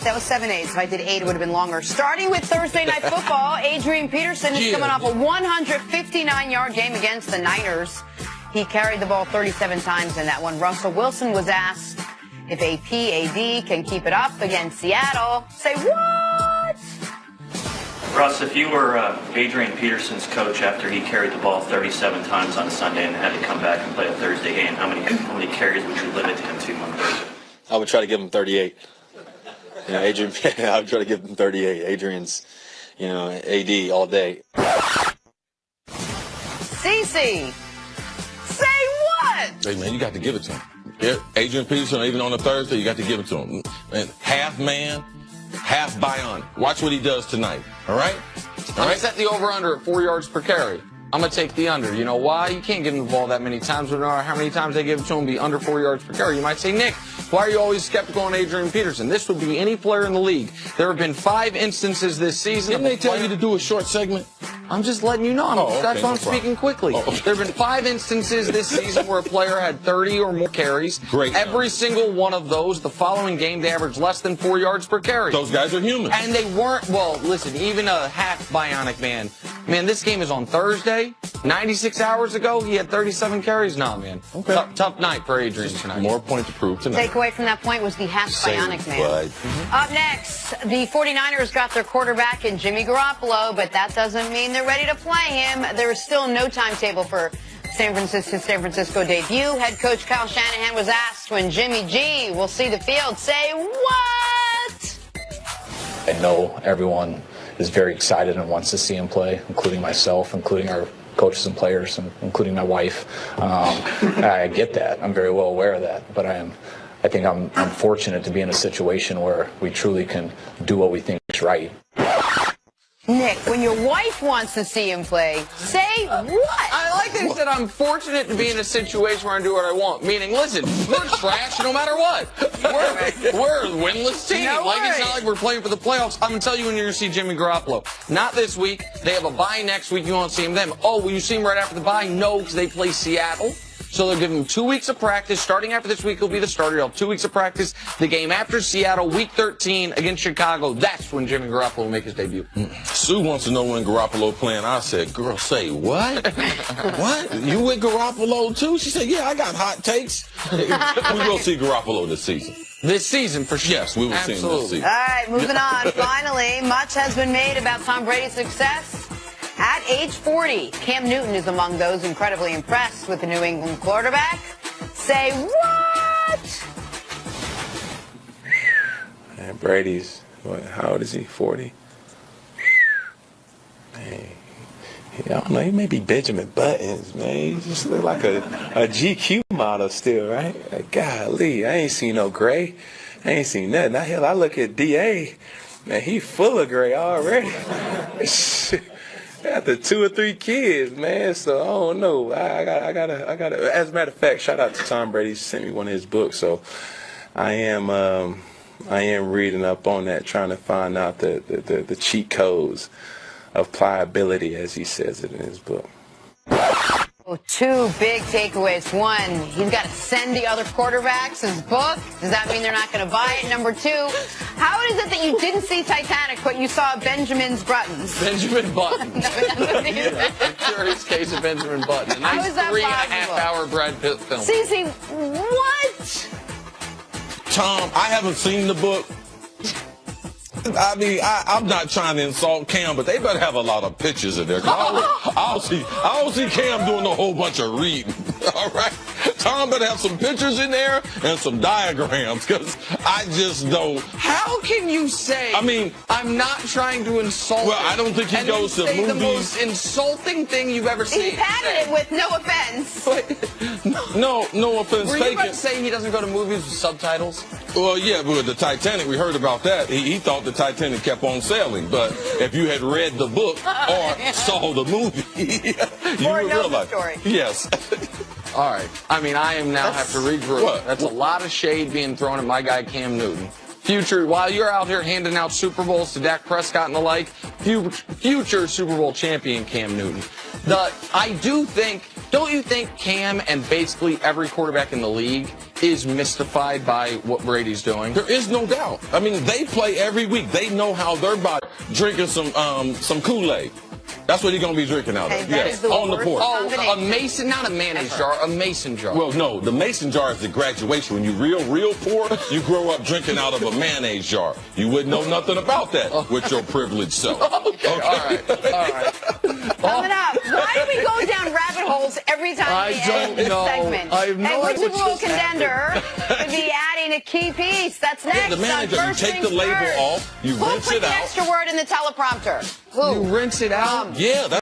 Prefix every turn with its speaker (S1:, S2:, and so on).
S1: That was 7-8. So if I did 8, it would have been longer. Starting with Thursday Night Football, Adrian Peterson is coming off a 159-yard game against the Niners. He carried the ball 37 times in that one. Russell Wilson was asked if AD can keep it up against Seattle. Say what?
S2: Russ, if you were Adrian Peterson's coach after he carried the ball 37 times on Sunday and had to come back and play a Thursday game, how many carries would you limit him to on Thursday?
S3: I would try to give him 38. Adrian, I would try to give him 38. Adrian's, AD all day.
S1: Cece, say what?
S4: Hey, man, you got to give it to him. Yeah, Adrian Peterson, even on a Thursday, you got to give it to him. And half man, half bionic. Watch what he does tonight, all right?
S5: I'm going to set the over-under at 4 yards per carry. I'm going to take the under. You know why? You can't give him the ball that many times. No matter how many times they give it to him, be under 4 yards per carry. You might say, Nick, why are you always skeptical on Adrian Peterson? This would be any player in the league. There have been 5 instances this season.
S4: Didn't they tell you to do a short segment?
S5: I'm just letting you know. That's why I'm speaking quickly. There have been 5 instances this season where a player had 30 or more carries.
S4: Great.
S5: Every single one of those, the following game, they averaged less than 4 yards per carry.
S4: Those guys are human.
S5: And they weren't, well, listen, even a half bionic man. Man, this game is on Thursday. 96 hours ago, he had 37 carries. Nah, man.
S4: Okay.
S5: Tough night for Adrian tonight.
S4: More point to prove tonight.
S1: Takeaway from that point was the half bionic man. Up next, the 49ers got their quarterback in Jimmy Garoppolo, but that doesn't mean they're ready to play him. There is still no timetable for San Francisco debut. Head coach Kyle Shanahan was asked when Jimmy G will see the field. Say what?
S6: I know everyone is very excited and wants to see him play, including myself, including our coaches and players, and including my wife. I get that. I'm very well aware of that. But I think I'm fortunate to be in a situation where we truly can do what we think is right.
S1: Nick, when your wife wants to see him play, say what?
S5: I like that he said I'm fortunate to be in a situation where I do what I want. Meaning, listen, we're trash no matter what. We're a winless team.
S1: No
S5: It's not like we're playing for the playoffs. I'm going to tell you when you're going to see Jimmy Garoppolo. Not this week. They have a bye next week. You won't see him then. Oh, will you see him right after the bye? No, because they play Seattle. So they'll give him 2 weeks of practice. Starting after this week, he'll be the starter. He'll have 2 weeks of practice. The game after Seattle, week 13 against Chicago, that's when Jimmy Garoppolo will make his debut.
S4: Sue wants to know when Garoppolo playing. I said, girl, say what? What? You with Garoppolo too? She said, yeah, I got hot takes. We will see Garoppolo this season.
S5: This season, for sure.
S4: Yes, we will see him this season.
S1: All right, moving on. Finally, much has been made about Tom Brady's success. At age 40, Cam Newton is among those incredibly impressed with the New England quarterback. Say what?
S7: Man, Brady's, how old is he? 40? Man, I don't know. He may be Benjamin Buttons, man. He just look like a GQ model still, right? Like, golly, I ain't seen no gray. I ain't seen nothing. I look at DA, man, he full of gray already. After 2 or 3 kids, man, so I don't know. I gotta. As a matter of fact, shout out to Tom Brady. He sent me one of his books, so I am reading up on that, trying to find out the cheat codes of pliability, as he says it in his book.
S1: Well, 2 big takeaways. 1, he's got to send the other quarterbacks his book. Does that mean they're not going to buy it? Number 2, how is it that you didn't see Titanic, but you saw Benjamin's Buttons?
S5: Benjamin Button. A curious case of Benjamin Button. A nice 3.5-hour Brad Pitt film.
S1: Cece, what?
S4: Tom, I haven't seen the book. I mean, I'm not trying to insult Cam, but they better have a lot of pictures in there. I don't see Cam doing a whole bunch of reading. All right? Tom better have some pictures in there and some diagrams, because I just don't.
S5: How can you say, I mean, I'm not trying to insult
S4: Well, I don't think he goes to movies.
S5: The most insulting thing you've ever seen.
S1: He padded it with no offense.
S4: No offense
S5: Were
S4: taken.
S5: you about to say he doesn't go to movies with subtitles?
S4: Well, yeah, but with the Titanic, we heard about that. He thought the Titanic kept on sailing. But if you had read the book or saw the movie, you would realize.
S1: Story.
S4: Yes.
S5: All right. I mean, I am now have to regroup.
S4: What?
S5: That's a lot of shade being thrown at my guy Cam Newton. While you're out here handing out Super Bowls to Dak Prescott and the like, future Super Bowl champion Cam Newton. I do think Don't you think Cam and basically every quarterback in the league is mystified by what Brady's doing?
S4: There is no doubt. I mean, they play every week. They know how their body drinking some Kool-Aid. That's what he's going to be drinking out of.
S1: Yes,
S4: on the porch.
S5: Oh, a mason, not a mayonnaise jar, a mason jar.
S4: Well, no, the mason jar is the graduation. When you real poor, you grow up drinking out of a mayonnaise jar. You wouldn't know nothing about that with your privileged self.
S5: Okay. All right.
S1: Coming up, why do we go down rabbit holes every time we end this segment?
S5: I have no
S1: and
S5: idea
S1: which Super Bowl contender could be adding a key piece? That's next.
S4: The manager, you take the label off, you rinse it out.
S1: Who put the extra word in the teleprompter? Who?
S5: You rinse it out?
S4: Yeah,